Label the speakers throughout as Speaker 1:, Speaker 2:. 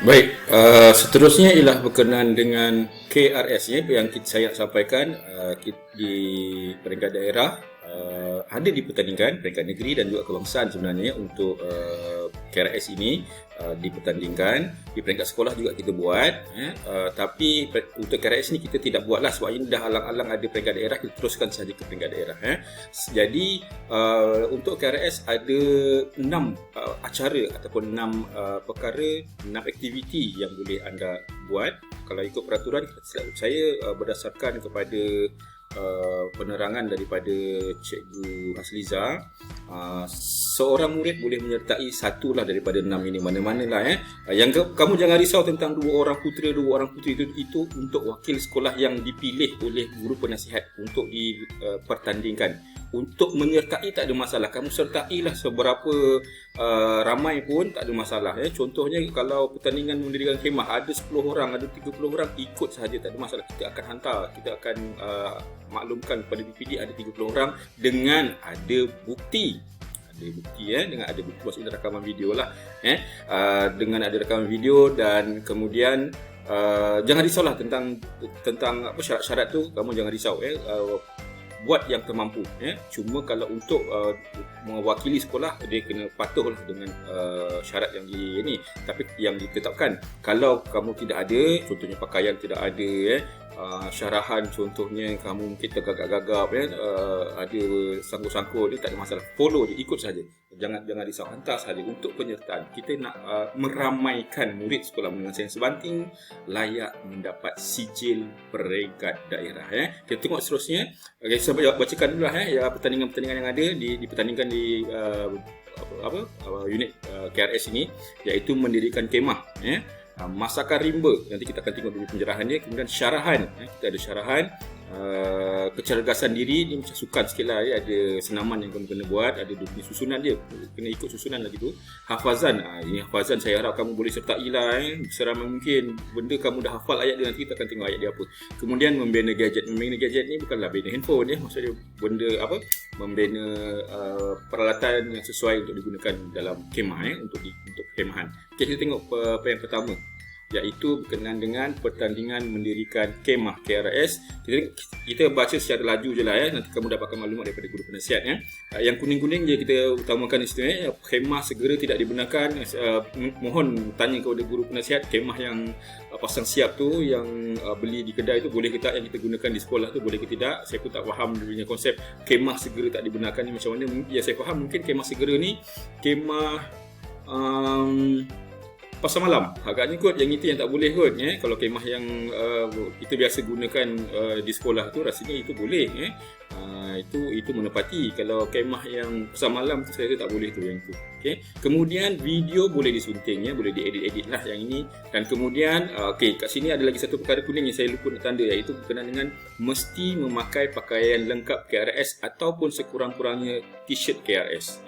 Speaker 1: Baik, seterusnya ialah berkenaan dengan KRS ya, yang saya sampaikan di peringkat daerah ada dipertandingkan peringkat negeri dan juga kebangsaan sebenarnya untuk KRS ini dipertandingkan. Di peringkat sekolah juga kita buat tapi untuk KRS ni kita tidak buatlah sebab ini dah alang-alang ada peringkat daerah, kita teruskan saja ke peringkat daerah. Jadi untuk KRS ada 6 acara ataupun 6 perkara, 6 aktiviti yang boleh anda buat. Kalau ikut peraturan saya berdasarkan kepada penerangan daripada Cikgu Hasliza, seorang murid boleh menyertai satulah daripada 6 ini, mana-manalah. Yang kamu jangan risau tentang 2 orang putera, 2 orang puteri itu untuk wakil sekolah yang dipilih oleh guru penasihat untuk dipertandingkan. Untuk menyertai tak ada masalah, kamu sertailah seberapa ramai pun tak ada masalah. Contohnya kalau pertandingan mendirikan khemah ada 10 orang, ada 30 orang, ikut sahaja, tak ada masalah. Kita akan hantar, kita akan maklumkan kepada BPD ada 30 orang dengan ada bukti. Dengan ada bukti, maksudnya rakaman video lah. Dengan ada rakaman video, dan kemudian jangan risaulah tentang apa syarat-syarat tu, kamu jangan risau. Buat yang termampu. Cuma kalau untuk mewakili sekolah, dia kena patuhlah dengan syarat yang tapi yang ditetapkan. Kalau kamu tidak ada, contohnya pakaian tidak ada, syarahan contohnya kamu mungkin tergagap-gagap, ada sangkut-sangkut, dia tak ada masalah, follow je, ikut saja. Jangan risau, hantar saja untuk penyertaan. Kita nak meramaikan murid sekolah menengah sains Sebanting layak mendapat sijil peringkat daerah. Kita tengok seterusnya. Saya bacakan dulu pertandingan-pertandingan yang ada dipertandingkan di unit KRS ini, iaitu mendirikan kemah, masakan rimba, nanti kita akan tengok dulu penjarahan dia. Kemudian syarahan, kita ada syarahan, kecergasan diri ni macam sukan sikit lah, ada senaman yang kamu kena buat, ada susunan dia, kena ikut susunan lagi tu. Hafazan, ini hafazan saya harap kamu boleh sertai lah, seramai mungkin benda kamu dah hafal ayat dia, nanti kita akan tengok ayat dia apa. Kemudian membina gadget ni bukanlah bina handphone, maksudnya benda membina peralatan yang sesuai untuk digunakan dalam kemah, untuk kemahan. Kita tengok apa yang pertama, iaitu berkenaan dengan pertandingan mendirikan kemah KRS. Kita baca secara laju je lah, nanti kamu dapatkan maklumat daripada guru penasihat. Yang kuning-kuning je kita utamakan di situ. Kemah segera tidak dibenarkan. Mohon tanya kepada guru penasihat, kemah yang pasang siap tu, yang beli di kedai tu boleh ke tak, yang kita gunakan di sekolah tu boleh ke tidak. Saya pun tak faham dulunya konsep kemah segera tak dibenarkan ni macam mana. Ya, saya faham mungkin kemah segera ni kemah pasar malam, agaknya kot yang itu yang tak boleh kot. Kalau kemah yang kita biasa gunakan di sekolah tu, rasanya itu boleh. Itu menepati. Kalau kemah yang pasar malam tu saya tak boleh tu, yang tu. Kemudian video boleh disunting, boleh diedit-edit lah yang ini. Dan kemudian kat sini ada lagi satu perkara kuning yang saya lupa nak tanda, iaitu berkenaan dengan mesti memakai pakaian lengkap KRS ataupun sekurang-kurangnya t-shirt KRS.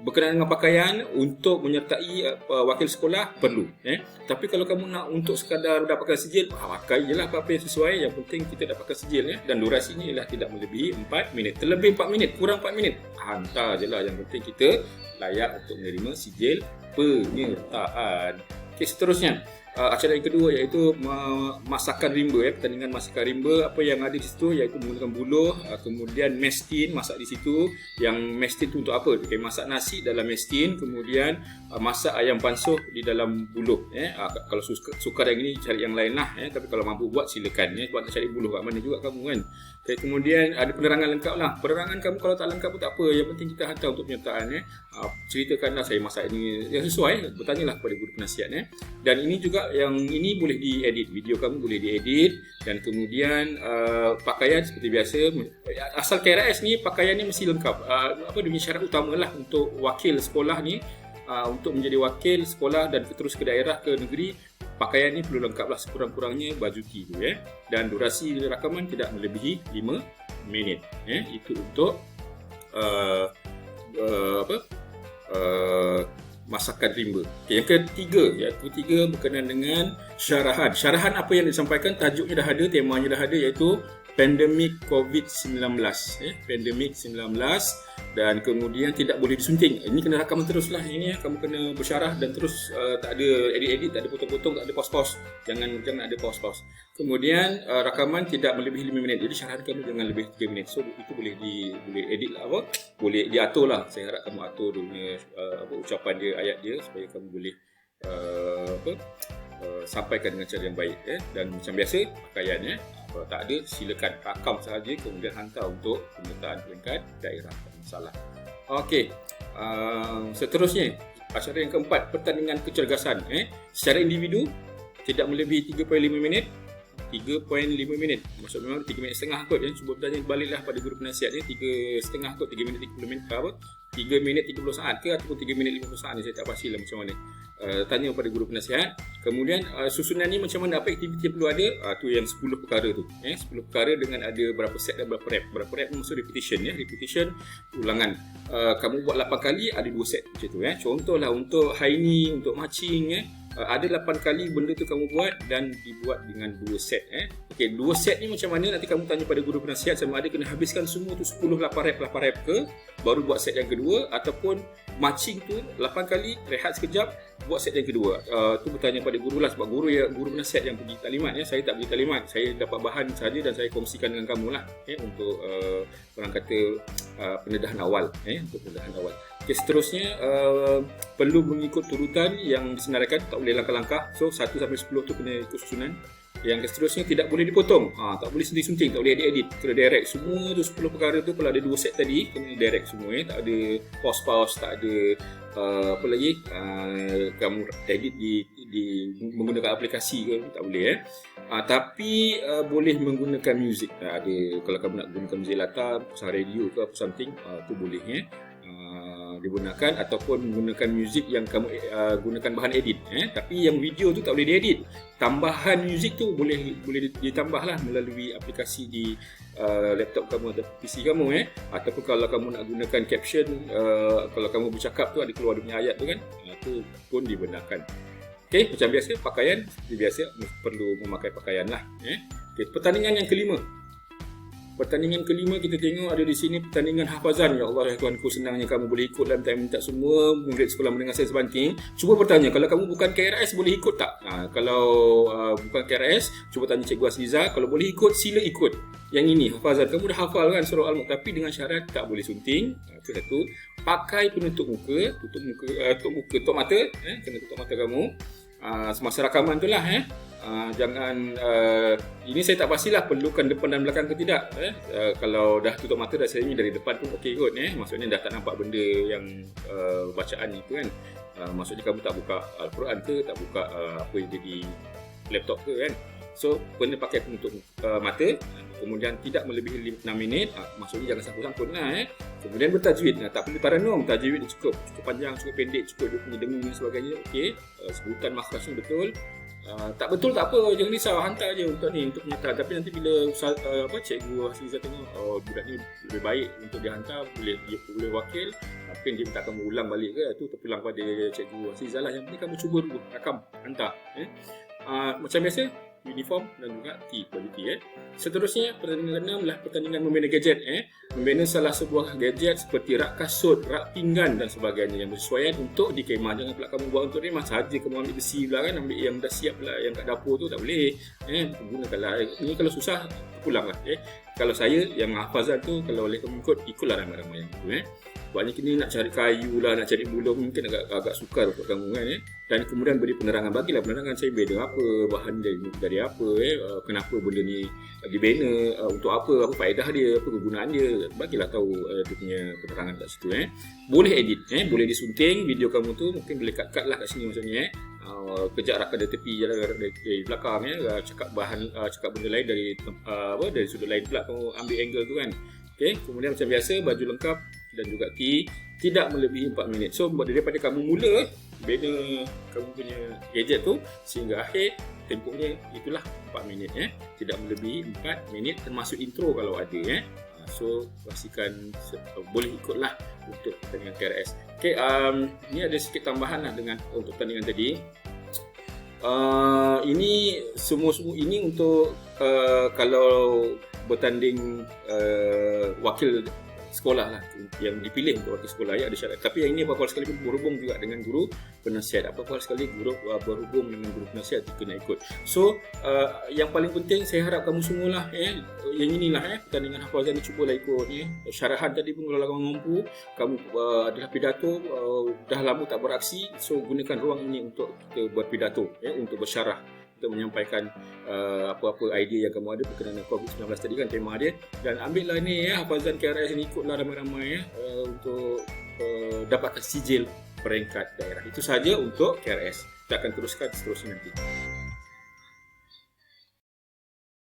Speaker 1: Berkenaan dengan pakaian untuk menyertai wakil sekolah perlu. Tapi kalau kamu nak untuk sekadar dapatkan sijil, pakai je lah apa-apa yang sesuai. Yang penting kita dapatkan sijil. Dan durasinya ialah tidak melebihi 4 minit. Terlebih 4 minit, kurang 4 minit, hantar je lah. Yang penting kita layak untuk menerima sijil penyertaan. Seterusnya, acara yang kedua iaitu masakan rimba. Pertandingan masakan rimba. Apa yang ada di situ iaitu menggunakan buluh, kemudian mestin masak di situ. Yang mestin tu untuk apa? Masak nasi dalam mestin, kemudian masak ayam pansuh di dalam buluh. Kalau sukar yang ini, cari yang lain lah. Tapi kalau mampu buat silakan. Sebab nak cari buluh kat mana juga kamu kan. Kemudian ada penerangan lengkap lah. Penerangan kamu kalau tak lengkap pun tak apa, yang penting kita hantar untuk penyertaan. Ceritakanlah saya masak ini yang sesuai, bertanyalah kepada guru penasihat. Dan ini juga, yang ini boleh diedit, video kamu boleh diedit. Dan kemudian pakaian seperti biasa, asal KRS ni pakaian ni mesti lengkap. Dia syarat utama lah untuk wakil sekolah ni, untuk menjadi wakil sekolah dan terus ke daerah, ke negeri, pakaian ni perlu lengkap lah, sekurang-kurangnya baju T tu. Dan durasi rakaman tidak melebihi 5 minit. Itu untuk masakan rimba. Yang ketiga berkenaan dengan syarahan. Syarahan apa yang disampaikan, tajuknya dah ada, temanya dah ada, iaitu pandemik COVID-19, pandemik 19, dan kemudian tidak boleh disunting. Ini kena rakaman terus lah. Ini kamu kena bersyarah dan terus tak ada edit-edit, tak ada potong-potong, tak ada pause-pause. Jangan ada pause-pause. Kemudian rakaman tidak melebihi 5 minit. Jadi syarat kamu jangan lebih 3 minit. So itu boleh edit lah, boleh diatur lah. Saya harap kamu atur dia ucapan dia, ayat dia, supaya kamu boleh sampaikan dengan cara yang baik. Dan macam biasa pakaian, kalau tak ada silakan rakam sahaja, kemudian hantar untuk penyertaan peringkat daerah. Tak masalah. Okey, seterusnya acara yang keempat, pertandingan kecergasan. Secara individu tidak melebihi 3.5 minit. 3.5 minit. Maksud memang 3 minit setengah kot. Cuba bertanya baliklah pada guru penasihat ni, 3.5 kot, 3 minit 30 minit ke apa? 3 minit 30 saat ke ataupun 3 minit 50 saat ni, saya tak pastilah macam mana. Tanya pada guru penasihat. Kemudian susunan ni macam mana, apa aktiviti yang perlu ada? Tu yang 10 perkara tu. 10 perkara dengan ada berapa set dan berapa rep. Berapa rep maksud repetition, repetition ulangan. Kamu buat 8 kali, ada 2 set macam tu. Contohlah untuk high knee, untuk marching, ada 8 kali benda tu kamu buat dan dibuat dengan 2 set. Okey, 2 set ni macam mana, nanti kamu tanya pada guru penasihat sama ada kena habiskan semua tu 10 8 rep ke, baru buat set yang kedua, ataupun marching tu 8 kali, rehat sekejap, buat set yang kedua. Tu bertanya pada guru lah, sebab guru penasihat yang pergi taklimat. Saya tak pergi taklimat, saya dapat bahan saja dan saya kongsikan dengan kamu lah, untuk orang kata pendedahan awal. Untuk pendedahan awal. Okay, seterusnya perlu mengikut turutan yang disenaraikan, tak boleh langkah-langkah. So 1 sampai 10 tu kena ikut susunan. Yang seterusnya tidak boleh dipotong, tak boleh sunting-sunting, tak boleh edit-edit, kena direct. Semua tu 10 perkara tu, kalau ada 2 set tadi kena direct semua. Tak ada pause-pause, tak ada apa lagi, kamu edit menggunakan aplikasi ke, tak boleh. Tapi boleh menggunakan muzik. Ada, kalau kamu nak gunakan muzik latar, pasang radio ke apa something, tu boleh digunakan, ataupun menggunakan muzik yang kamu gunakan bahan edit. Tapi yang video tu tak boleh diedit. Tambahan muzik tu boleh ditambah lah melalui aplikasi di laptop kamu atau PC kamu. Ataupun kalau kamu nak gunakan caption, kalau kamu bercakap tu ada keluar dia punya ayat tu kan, tu pun dibenarkan. Okay, macam biasa pakaian, seperti biasa perlu memakai pakaian lah. Okay, pertandingan yang kelima. Pertandingan kelima kita tengok ada di sini pertandingan hafazan. Ya Allah ya Tuhanku, senangnya kamu boleh ikut dan minta semua murid sekolah mendengar saya sebanting. Cuba bertanya, kalau kamu bukan KRS boleh ikut tak? Kalau bukan KRS, cuba tanya Cikgu Asliza. Kalau boleh ikut, sila ikut. Yang ini hafazan. Kamu dah hafal kan surah Al-Mulk, tapi dengan syarat tak boleh sunting. Itu satu. Pakai penutup muka, tutup mata. Kena tutup mata kamu. Semasa rakaman tu lah. Jangan ini saya tak pastilah perlukan depan dan belakang ke tidak. Kalau dah tutup mata dah, saya ni dari depan pun okey kot. Maksudnya dah tak nampak benda yang bacaan itu kan. Maksudnya kamu tak buka Al-Quran ke, tak buka apa yang jadi laptop ke kan. So kena pakai penutup mata. Kemudian tidak melebihi 6 minit. Maksudnya jangan sangkut-sangkut lah. Kemudian bertajwid. Tak perlu taranum. Tajwid cukup panjang, cukup pendek, cukup dia punya dengung dan sebagainya. Okey. Sebutan makhrajnya betul. Tak betul tak apa, jangan risau, hantar je untuk ni, untuk penyetar. Tapi nanti bila Cikgu Asliza tengok, budak ni lebih baik untuk dihantar, dia boleh wakil, mungkin dia minta kamu ulang balik ke, tu terpulang pada Cikgu Asliza lah. Yang penting kamu cuba dulu, rakam, hantar. Macam biasa, uniform dan juga T, baju T. Seterusnya, pertandingan ke-6 adalah pertandingan membina gadget. Membina salah sebuah gadget seperti rak kasut, rak pinggan dan sebagainya yang bersesuaian untuk di kemah. Jangan pula kamu buat untuk remah sahaja, kamu ambil besi pula kan, ambil yang dah siap pula, yang kat dapur tu tak boleh. Gunakanlah. Ini kalau susah, pulang lah. Kalau saya, yang hafazan tu, kalau boleh kamu ikutlah ramai-ramai yang itu. Sebabnya kini nak cari kayu lah, nak cari buluh, mungkin agak sukar untuk kamu kan. Dan kemudian beri penerangan, bagilah penerangan saya beda apa, bahan dari apa, kenapa benda ni dibina, untuk apa faedah dia, apa kegunaan dia, bagilah tahu dia punya penerangan kat situ. Boleh edit, boleh disunting video kamu tu, mungkin boleh cut lah kat sini maksudnya. Kejap rakan dari tepi, dari belakang, cakap benda lain dari sudut lain pula, kamu ambil angle tu kan. Okay. Kemudian macam biasa, baju lengkap dan juga T tidak melebihi 4 minit. So daripada kamu mula bina kamu punya gadget tu sehingga akhir, tempohnya itulah 4 minit. Tidak melebihi 4 minit termasuk intro kalau ada. So pastikan boleh ikutlah untuk pertandingan KRS. Okay, ni ada sikit tambahan lah untuk pertandingan tadi. Ini semua ini untuk kalau bertanding wakil sekolah lah yang dipilih untuk wakil sekolah ya, ada syarat. Tapi yang ini apa-apa sekali pun berhubung juga dengan guru penasihat, apa-apa sekali guru berhubung dengan guru penasihat kena ikut. So yang paling penting saya harap kamu semualah yang inilah pertandingan hafazan ni cubalah ikut syarahan tadi pun kalau kamu mampu, kamu adalah pidato dah lama tak beraksi, so gunakan ruang ini untuk kita buat pidato untuk bersyarah, untuk menyampaikan apa-apa idea yang kamu ada berkenaan dengan COVID-19 tadi kan tema dia, dan ambillah ni hafazan KRS ni, ikutlah ramai-ramai untuk dapatkan sijil peringkat daerah. Itu saja untuk KRS. Kita akan teruskan seterusnya nanti.